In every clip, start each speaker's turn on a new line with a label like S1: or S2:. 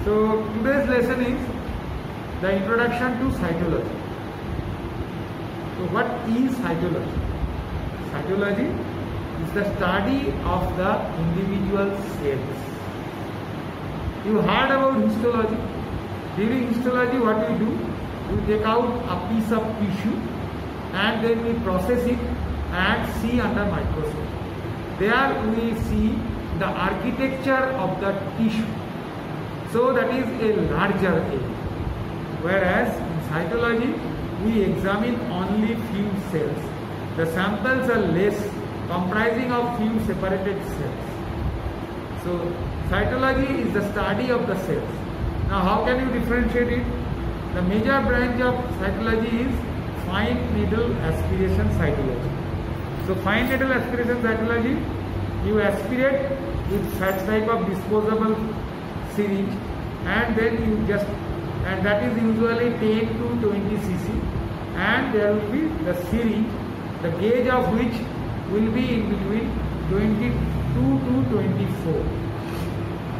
S1: So today's lesson is the introduction to cytology. So what is cytology? Cytology is the study of the individual cells. You heard about histology. During histology, what we do? We take out a piece of tissue and then we process it and see under microscope. There we see the architecture of the tissue. So that is a larger area. Whereas in cytology, we examine only few cells. The samples are less, comprising of few separated cells. So cytology is the study of the cells. Now how can you differentiate it? The major branch of cytology is fine needle aspiration cytology. So fine needle aspiration cytology, you aspirate with such type of disposable syringe and then you just, and that is usually 10 to 20 cc, and there will be the syringe, the gauge of which will be in between 22 to 24.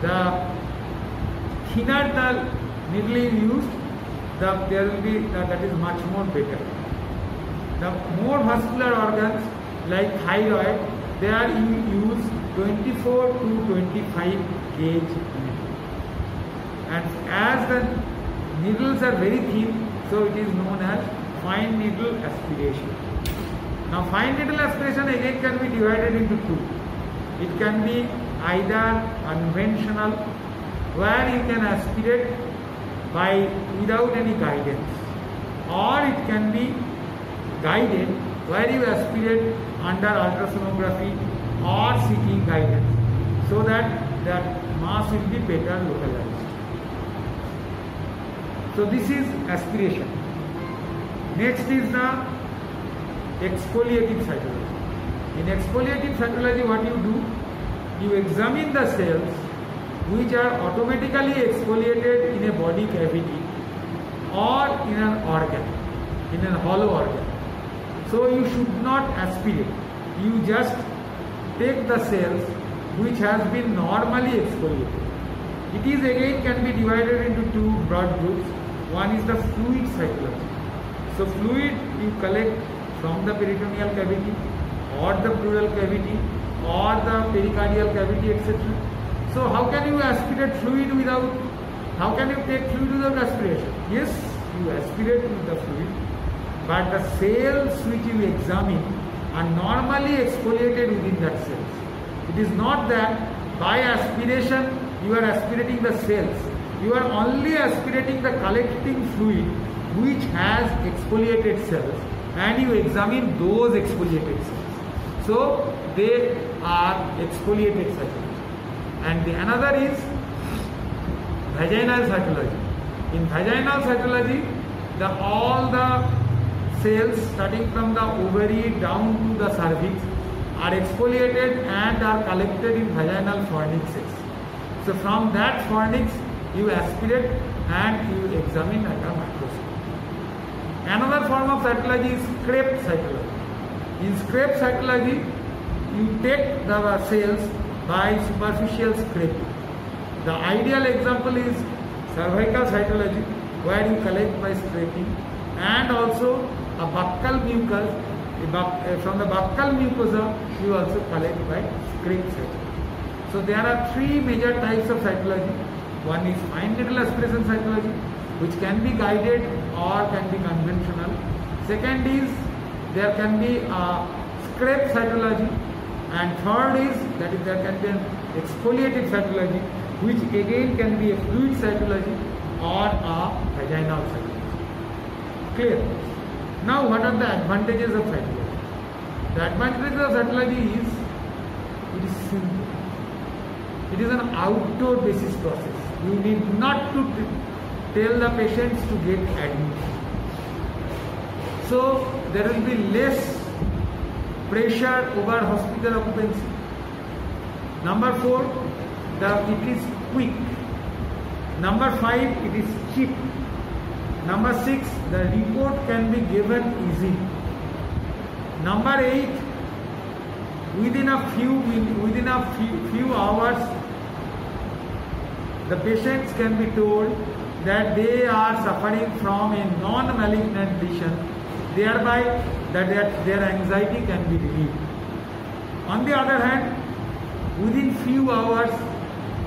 S1: The thinner the needle is used, there will be that is much more better. The more vascular organs like thyroid, there you use 24 to 25 gauge needle. And as the needles are very thin, so it is known as fine needle aspiration. Now fine needle aspiration again can be divided into two. It can be either conventional, where you can aspirate without any guidance, or it can be guided, where you aspirate under ultrasonography or seeking guidance, so that the mass will be better localized. So this is aspiration. Next is the exfoliative cytology. In exfoliative cytology, what you do? You examine the cells which are automatically exfoliated in a body cavity or in an organ, in a hollow organ. So you should not aspirate. You just take the cells which has been normally exfoliated. It is again can be divided into two broad groups. One is the fluid cytology. So fluid you collect from the peritoneal cavity or the pleural cavity or the pericardial cavity, etc. So how can you aspirate fluid without, how can you take fluid without aspiration? Yes, you aspirate with the fluid, but the cells which you examine are normally exfoliated within that cells. It is not that by aspiration you are aspirating the cells. You are only aspirating the collecting fluid which has exfoliated cells, and you examine those exfoliated cells. So they are exfoliated cytology. And the another is vaginal cytology. In vaginal cytology, all the cells starting from the ovary down to the cervix are exfoliated and are collected in vaginal fornixes. So from that fornix, you aspirate and you examine under microscope. Another form of cytology is scrape cytology. In scrape cytology, you take the cells by superficial scraping. The ideal example is cervical cytology, where you collect by scraping, and also a buccal mucus. From the buccal mucosa, you also collect by scrape cytology. So there are three major types of cytology. One is fine needle aspiration cytology, which can be guided or can be conventional. Second is there can be a scrape cytology, and third is there can be an exfoliative cytology, which again can be a fluid cytology or a vaginal cytology. Clear? Now what are the advantages of cytology? The advantages of cytology is it is simple. It is an outdoor basis process. You need not to tell the patients to get admitted. So there will be less pressure over hospital occupancy. Number 4, it is quick. Number 5, it is cheap. Number 6, the report can be given easily. Number 8, within a few hours the patients can be told that they are suffering from a non-malignant lesion, thereby that their anxiety can be relieved. On the other hand, within few hours,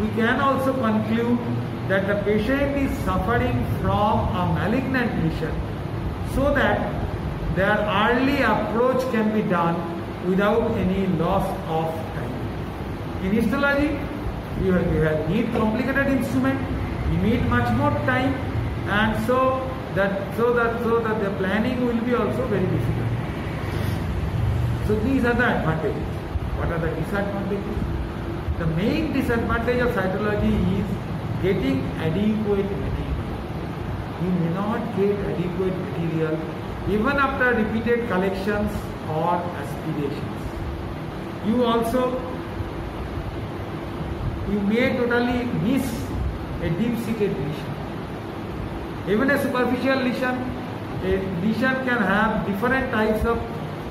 S1: we can also conclude that the patient is suffering from a malignant lesion, so that their early approach can be done without any loss of time. In histology, we need complicated instrument, we need much more time, and so that the planning will be also very difficult. So these are the advantages. What are the disadvantages? The main disadvantage of cytology is getting adequate material. You may not get adequate material even after repeated collections or aspirations. You may totally miss a deep-seated lesion. Even a superficial lesion, a lesion can have different types of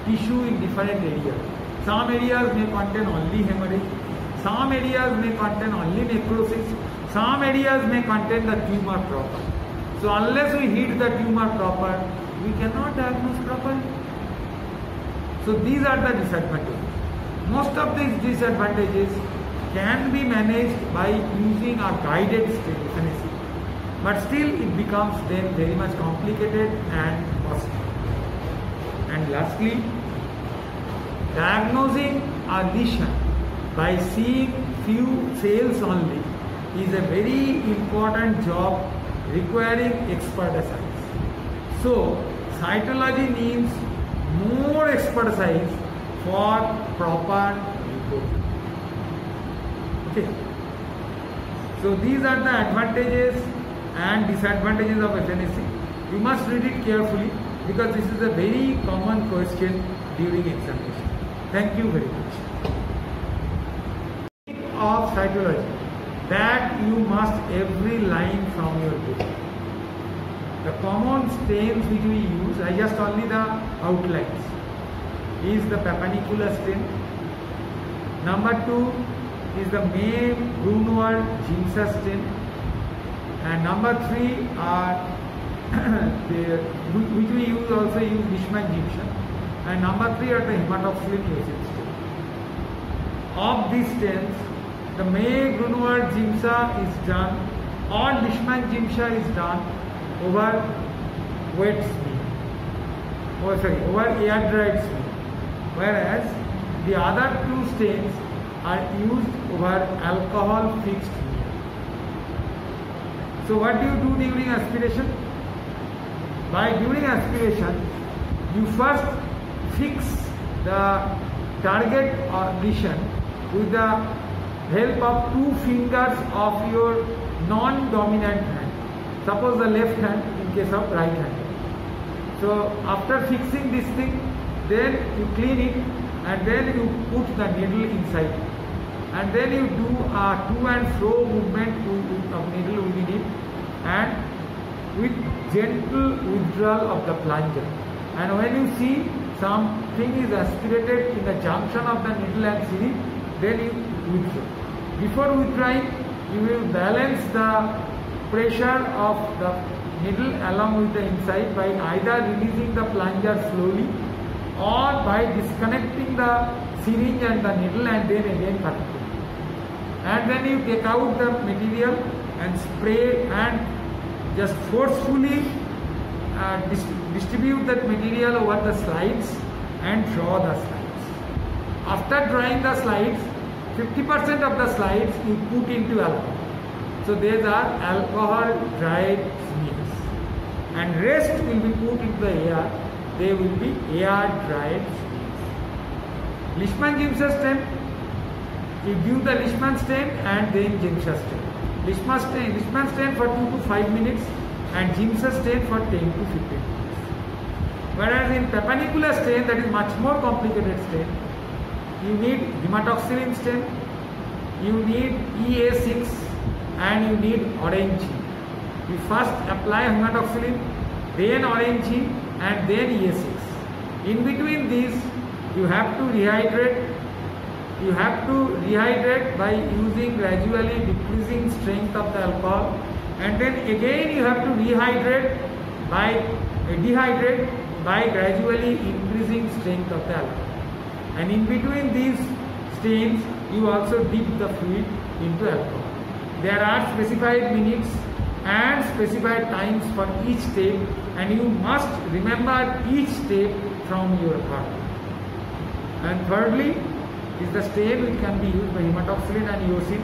S1: tissue in different areas. Some areas may contain only hemorrhage, some areas may contain only necrosis, some areas may contain the tumor proper. So unless we hit the tumor proper, we cannot diagnose properly. So these are the disadvantages. Most of these disadvantages can be managed by using a guided stent FNAC, but still it becomes then very much complicated and costly. And lastly, diagnosing a lesion by seeing few cells only is a very important job requiring expertise. So cytology needs more expertise for proper report. Okay. So these are the advantages and disadvantages of FNAC. You must read it carefully because this is a very common question during examination. Thank you very much. Of cytology that you must every line from your book. The common stains which we use, I just only the outlines, is the Papanicula stain. Number 2 is the May-Grunwald-Giemsa stain. And number 3 are which we also use Leishman-Giemsa. And number 3 are the hematoxylin acid stain. Of these stains, the May-Grunwald-Giemsa is done, or Leishman-Giemsa is done over wet smear, over air-dried smear, whereas the other 2 stains are used over alcohol-fixed smear. So what do you do during aspiration? During aspiration, you first fix the target or lesion with the help of 2 fingers of your non-dominant hand. Suppose the left hand in case of right hand. So after fixing this thing, then you clean it and then you put the needle inside it. And then you do a to and fro movement of needle within it and with gentle withdrawal of the plunger. And when you see something is aspirated in the junction of the needle and syringe, then you withdraw. Before withdrawing, you will balance the pressure of the needle along with the inside by either releasing the plunger slowly or by disconnecting the syringe and the needle and then again cutting it. And then you take out the material and spray and just forcefully distribute that material over the slides and draw the slides. After drawing the slides, 50% of the slides you put into alcohol. So these are alcohol dried smears, and rest will be put into the air. They will be air dried smears. Leishman-Giemsa stain, you give the Leishman stain and then Giemsa stain. Leishman stain for 2 to 5 minutes and Giemsa stain for 10 to 15 minutes. Whereas in Papanicula stain, that is much more complicated stain, you need hematoxylin stain, you need EA6 and you need orange. You first apply hematoxylin, then orange and then EA6. In between these, you have to rehydrate you have to rehydrate by using gradually decreasing strength of the alcohol, and then again you have to dehydrate by gradually increasing strength of the alcohol. And in between these stains, you also dip the fluid into alcohol. There are specified minutes and specified times for each step, and you must remember each step from your heart. And thirdly is the stain which can be used by hematoxylin and eosin,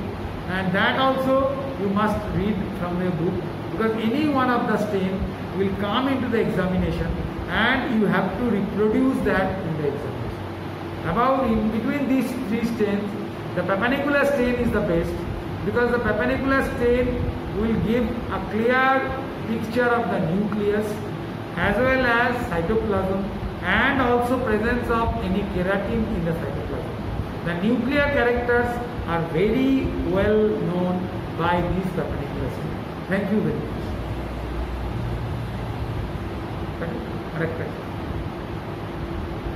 S1: and that also you must read from your book, because any one of the stain will come into the examination and you have to reproduce that in the examination. About in between these three stains, the Papanicula stain is the best, because the Papanicula stain will give a clear picture of the nucleus as well as cytoplasm, and also presence of any keratin in the cytoplasm. The nuclear characters are very well known by these Papanicula stain. Thank you very much. Correct.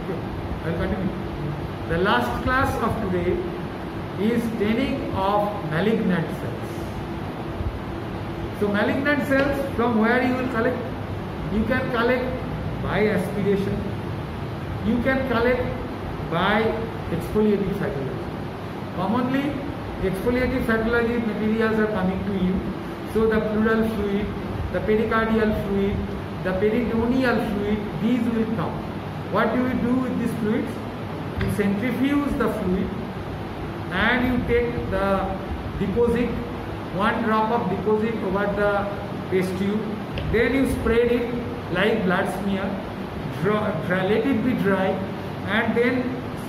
S1: Okay, I will continue. The last class of today is staining of malignant cells. So malignant cells, from where you will collect? You can collect by aspiration. You can collect by exfoliative cytology. Commonly, exfoliative cytology materials are coming to you. So the pleural fluid, the pericardial fluid, the peritoneal fluid, these will come. What do you do with these fluids? You centrifuge the fluid and you take the deposit, 1 drop of deposit over the paste tube. Then you spread it like blood smear, let it be dry, and then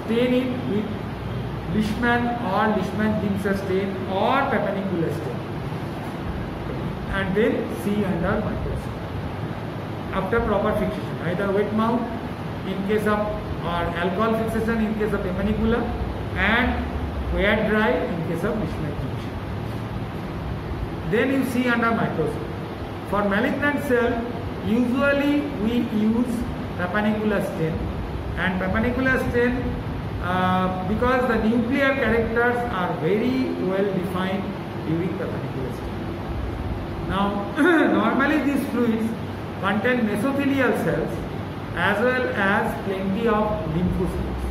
S1: stain it with Leishman or Leishman-Dinscher stain or Papanicula stain, and then see under microscope. After proper fixation, either wet mouth in case of, or alcohol fixation in case of Papanicula, and wet dry in case of Leishman-Dinscher. Then you see under microscope. For malignant cell, usually we use Papanicula stain, and Papanicula stain because the nuclear characters are very well defined during Papanicula stain. Now, normally these fluids contain mesothelial cells as well as plenty of lymphocytes.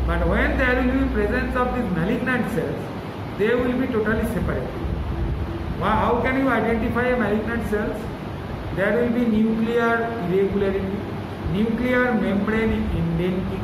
S1: But when there will be presence of these malignant cells, they will be totally separate. How can you identify a malignant cells? There will be nuclear irregularity, nuclear membrane indenting.